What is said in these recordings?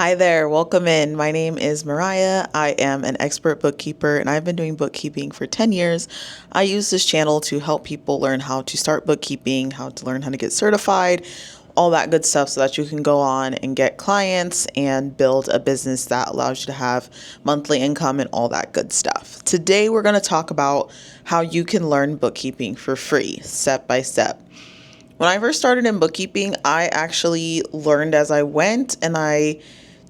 Hi there, welcome in. My name is Mariah. I am an expert bookkeeper and I've been doing bookkeeping for 10 years. I use this channel to help people learn how to start bookkeeping, how to learn how to get certified, all that good stuff so that you can go on and get clients and build a business that allows you to have monthly income and all that good stuff. Today, we're going to talk about how you can learn bookkeeping for free, step by step. When I first started in bookkeeping, I actually learned as I went and I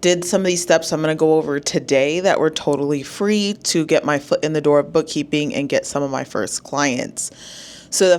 did some of these steps I'm going to go over today that were totally free to get my foot in the door of bookkeeping and get some of my first clients. So the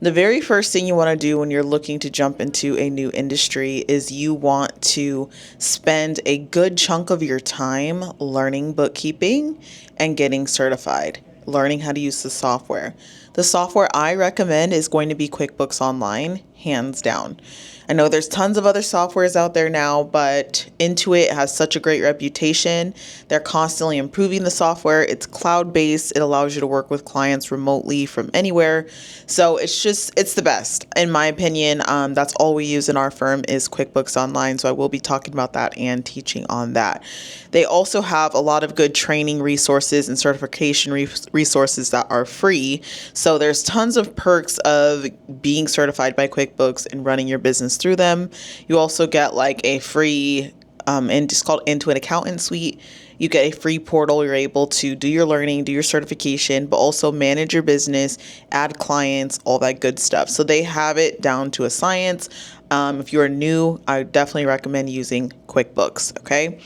very first thing you want to do when you're looking to jump into a new industry is you want to spend a good chunk of your time learning bookkeeping and getting certified, learning how to use the software. The software I recommend is going to be QuickBooks Online, hands down. I know there's tons of other softwares out there now, but Intuit has such a great reputation. They're constantly improving the software. It's cloud-based. It allows you to work with clients remotely from anywhere. So it's the best. In my opinion, that's all we use in our firm is QuickBooks Online. So I will be talking about that and teaching on that. They also have a lot of good training resources and certification resources that are free. So there's tons of perks of being certified by QuickBooks and running your business through them. You also get like a free, and it's called Intuit Accountant Suite. You get a free portal. You're able to do your learning, do your certification, but also manage your business, add clients, all that good stuff. So they have it down to a science. If you're new, I definitely recommend using QuickBooks. Okay.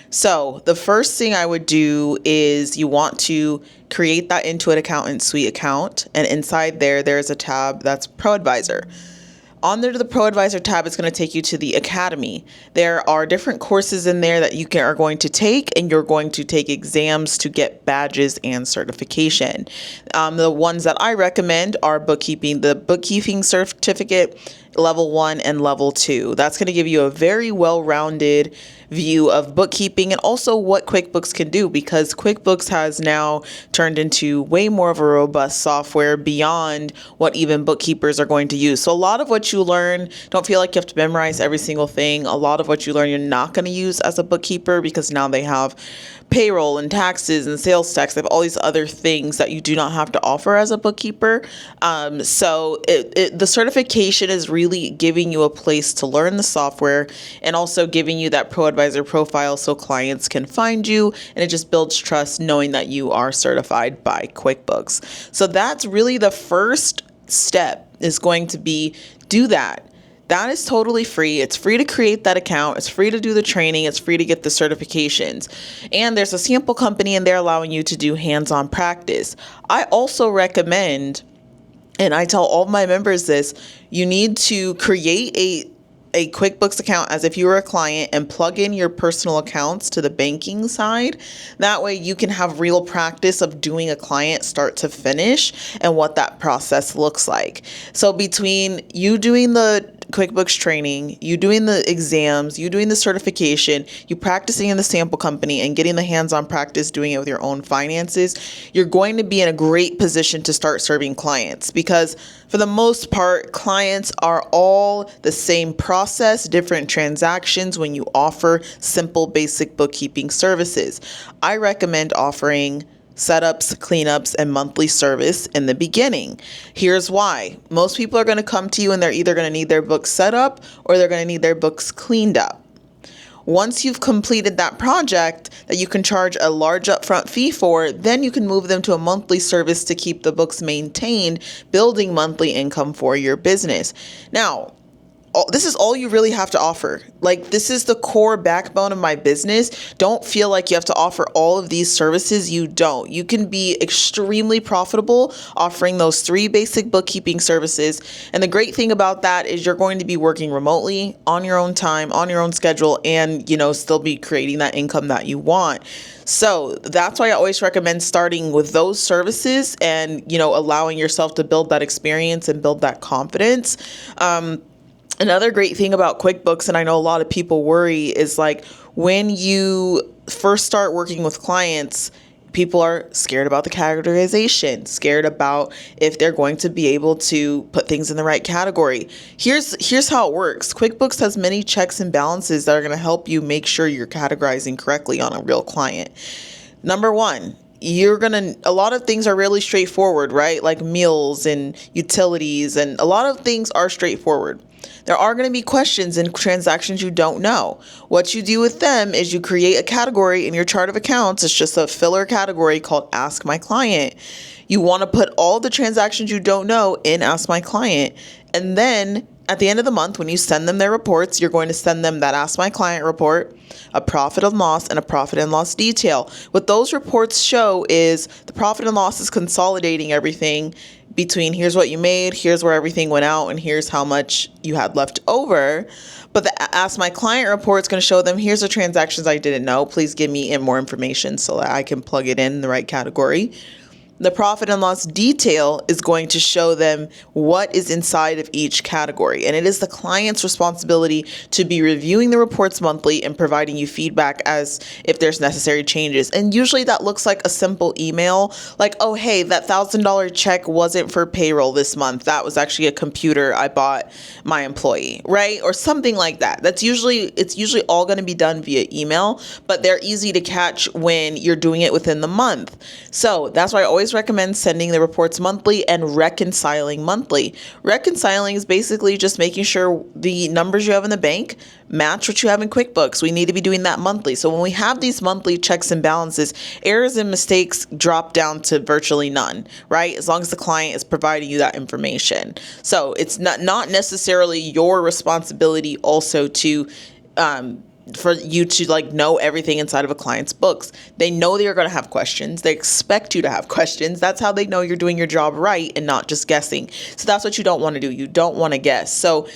So the first thing I would do is you want to create that Intuit Accountant Suite account. And inside there's a tab that's Pro Advisor. Under the Pro Advisor tab, it's going to take you to the Academy. There are different courses in there that are going to take, and you're going to take exams to get badges and certification. The ones that I recommend are the bookkeeping certificate, level 1 and level 2. That's going to give you a very well-rounded view of bookkeeping and also what QuickBooks can do, because QuickBooks has now turned into way more of a robust software beyond what even bookkeepers are going to use. So a lot of what you learn, don't feel like you have to memorize every single thing. A lot of what you learn you're not going to use as a bookkeeper, because now they have payroll and taxes and sales tax. They have all these other things that you do not have to offer as a bookkeeper. So the certification is really giving you a place to learn the software and also giving you that Pro Advisor profile so clients can find you, and it just builds trust knowing that you are certified by QuickBooks. So that's really the first step, is going to be do that. That is totally free. It's free to create that account. It's free to do the training. It's free to get the certifications. And there's a sample company in there allowing you to do hands-on practice. I also recommend, and I tell all of my members this, you need to create a QuickBooks account as if you were a client and plug in your personal accounts to the banking side. That way you can have real practice of doing a client start to finish and what that process looks like. So between you doing the QuickBooks training, you doing the exams, you doing the certification, you practicing in the sample company and getting the hands-on practice doing it with your own finances, you're going to be in a great position to start serving clients, because for the most part, clients are all the same process, different transactions when you offer simple, basic bookkeeping services. I recommend offering setups, cleanups, and monthly service in the beginning. Here's why. Most people are going to come to you and they're either going to need their books set up or they're going to need their books cleaned up. Once you've completed that project that you can charge a large upfront fee for, then you can move them to a monthly service to keep the books maintained, building monthly income for your business. Now, this is all you really have to offer. Like, this is the core backbone of my business. Don't feel like you have to offer all of these services. You don't. You can be extremely profitable offering those 3 basic bookkeeping services. And the great thing about that is you're going to be working remotely on your own time, on your own schedule, and, still be creating that income that you want. So that's why I always recommend starting with those services and, allowing yourself to build that experience and build that confidence. Another great thing about QuickBooks, and I know a lot of people worry, is like when you first start working with clients, People are scared about the categorization, scared about if they're going to be able to put things in the right category. Here's how it works. QuickBooks has many checks and balances that are going to help you make sure you're categorizing correctly on a real client. Number one, a lot of things are really straightforward, right? Like meals and utilities, and a lot of things are straightforward. There are going to be questions and transactions you don't know. What you do with them is you create a category in your chart of accounts. It's just a filler category called Ask My Client. You want to put all the transactions you don't know in Ask My Client. And then at the end of the month, when you send them their reports, you're going to send them that Ask My Client report, a profit and loss, and a profit and loss detail. What those reports show is the profit and loss is consolidating everything between here's what you made, here's where everything went out, and here's how much you had left over. But the Ask My Client report is going to show them here's the transactions I didn't know. Please give me more information so that I can plug it in the right category. The profit and loss detail is going to show them what is inside of each category. And it is the client's responsibility to be reviewing the reports monthly and providing you feedback as if there's necessary changes. And usually that looks like a simple email like, oh, hey, that $1,000 check wasn't for payroll this month. That was actually a computer I bought my employee, right? Or something like that. It's usually all going to be done via email, but they're easy to catch when you're doing it within the month. So that's why I always recommend sending the reports monthly and reconciling monthly. Reconciling is basically just making sure the numbers you have in the bank match what you have in QuickBooks. We need to be doing that monthly. So when we have these monthly checks and balances, errors and mistakes drop down to virtually none, right? As long as the client is providing you that information. So it's not necessarily your responsibility also to for you to know everything inside of a client's books. They know they're going to have questions. They expect you to have questions. That's how they know you're doing your job right and not just guessing. So that's what you don't want to do. You don't want to guess. So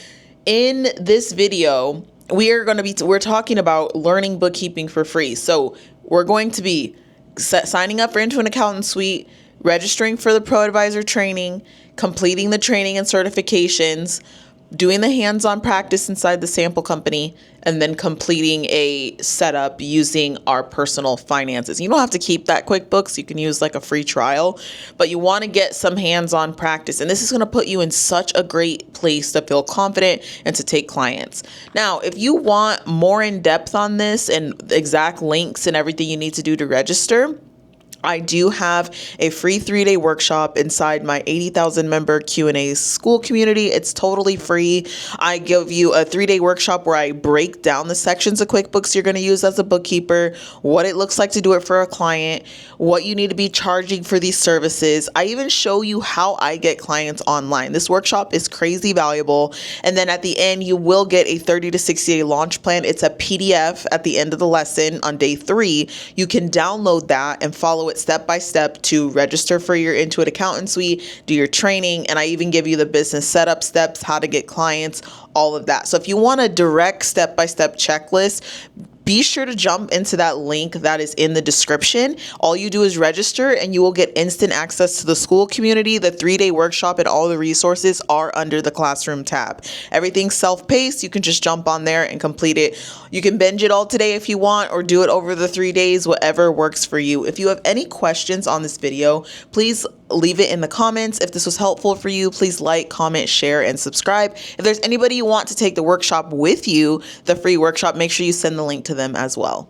in this video, we're talking about learning bookkeeping for free. So we're going to be signing up for Into an Accountant Suite, registering for the Pro Advisor training, completing the training and certifications, doing the hands-on practice inside the sample company, and then completing a setup using our personal finances. You don't have to keep that QuickBooks. You can use like a free trial, but you want to get some hands-on practice. And this is going to put you in such a great place to feel confident and to take clients. Now, if you want more in depth on this and the exact links and everything you need to do to register, I do have a free 3-day workshop inside my 80,000 member Q&A school community. It's totally free. I give you a 3-day workshop where I break down the sections of QuickBooks you're going to use as a bookkeeper, what it looks like to do it for a client, what you need to be charging for these services. I even show you how I get clients online. This workshop is crazy valuable. And then at the end, you will get a 30 to 60 day launch plan. It's a PDF at the end of the lesson on day 3. You can download that and follow it step by step to register for your Into an Accountant Suite, do your training, and I even give you the business setup steps, how to get clients, all of that. So if you want a direct step-by-step checklist, be sure to jump into that link that is in the description. All you do is register and you will get instant access to the school community. The 3-day workshop and all the resources are under the classroom tab. Everything's self-paced. You can just jump on there and complete it. You can binge it all today if you want, or do it over the 3 days, whatever works for you. If you have any questions on this video, please leave it in the comments. If this was helpful for you, please like, comment, share, and subscribe. If there's anybody you want to take the workshop with you, the free workshop, make sure you send the link to them as well.